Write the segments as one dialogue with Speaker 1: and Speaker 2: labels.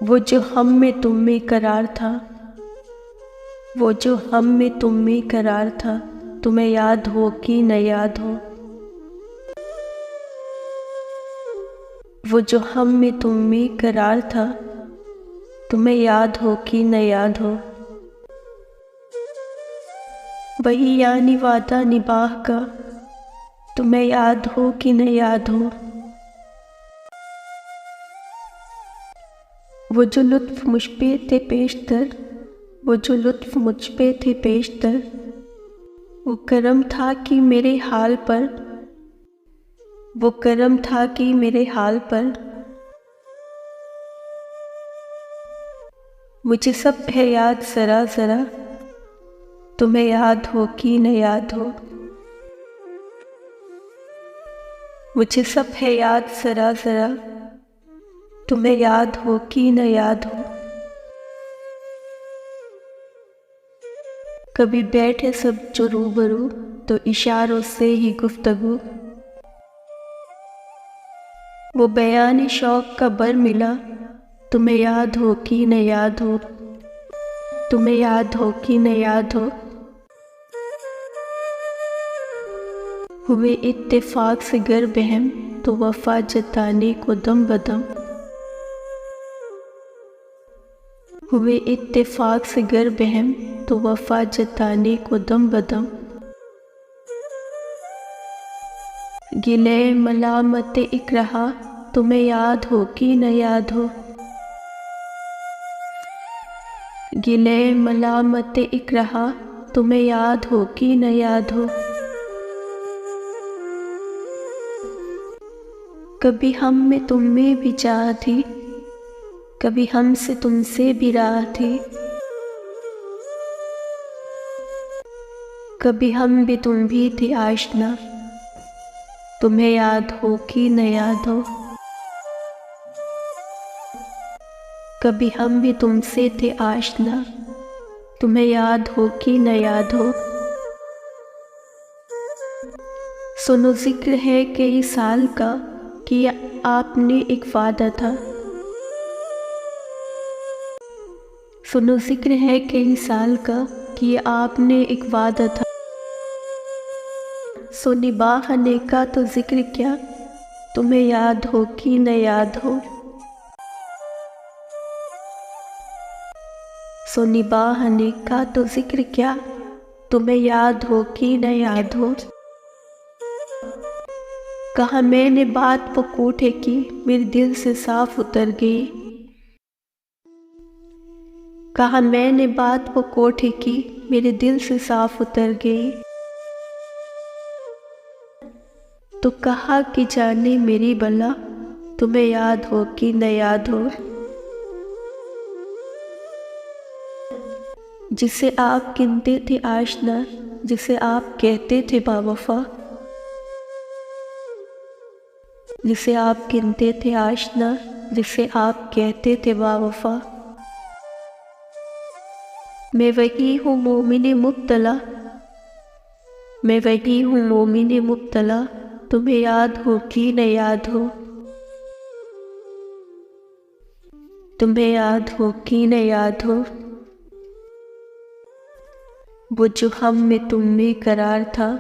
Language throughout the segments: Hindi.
Speaker 1: वो जो हम में तुम में करार था, वो जो हम में तुम में करार था, तुम्हें याद हो कि न याद हो। वो जो हम में तुम में करार था, तुम्हें याद हो कि न याद हो। वही यानी वादा निभाह का, तुम्हें याद हो कि न याद हो। वो जो लुत्फ़ मुझ पे थे पेशतर, वो जो लुत्फ़ मुझ पे थे पेशतर, वो करम था कि मेरे हाल पर, वो करम था कि मेरे हाल पर। मुझे सब है याद ज़रा ज़रा, तुम्हें याद हो कि न याद हो। मुझे सब है याद ज़रा ज़रा, तुम्हें याद हो कि न याद हो। कभी बैठे सब जो रूबरू, तो इशारों से ही गुफ्तगू। वो बयान शौक़ का बर मिला, तुम्हें याद हो कि न याद हो। तुम्हें याद हो कि न याद हो। हुए इत्तेफाक से गर बहम, तो वफ़ा जताने को दम बदम। हुए इत्तेफाक से गर बहम, तो वफ़ा जताने को दम बदम। गिले मलामत इकराहा, तुम्हें याद हो कि न याद हो। गिले मलामत इकराहा, तुम्हें याद हो कि न याद हो। कभी हम में तुम में भी चाह थी, कभी हमसे तुमसे भी राह थी। कभी हम भी तुम भी थे आशना, तुम्हें याद हो कि न याद हो। कभी हम भी तुमसे थे आशना, तुम्हें याद हो कि न याद हो। सुनो जिक्र है कई साल का, कि आपने एक वादा था। सुनो जिक्र है कई साल का, कि आपने एक वादा था। सो निभाने का तो जिक्र क्या, तुम्हें याद हो कि न याद हो। सो निभाने का तो जिक्र क्या, तुम्हें याद हो कि न याद हो। कहा मैंने बात वो कोठे की, मेरे दिल से साफ उतर गई। कहा मैंने बात वो कोठे की, मेरे दिल से साफ उतर गई। तो कहा कि जाने मेरी बला, तुम्हें याद हो कि न याद हो। जिसे आप गिनते थे आशना, जिसे आप कहते थे बावफा। जिसे आप गिनते थे आशना, जिसे आप कहते थे बावफा। मैं वही हूँ मोमिन मुब्तला, मैं वही हूँ मोमिन मुब्तला, तुम्हें याद हो कि न याद हो। तुम्हें याद हो कि न याद हो। वो जो हम में तुम में करार था,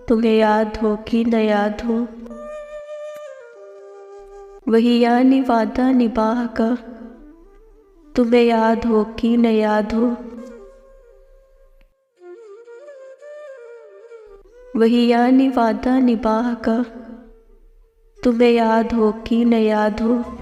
Speaker 1: तुम्हें याद हो कि न याद हो। वही यानी वादा निभाह का, तुम्हें याद हो कि न याद हो। वही यानी वादा निभाह का, तुम्हें याद हो कि न याद हो।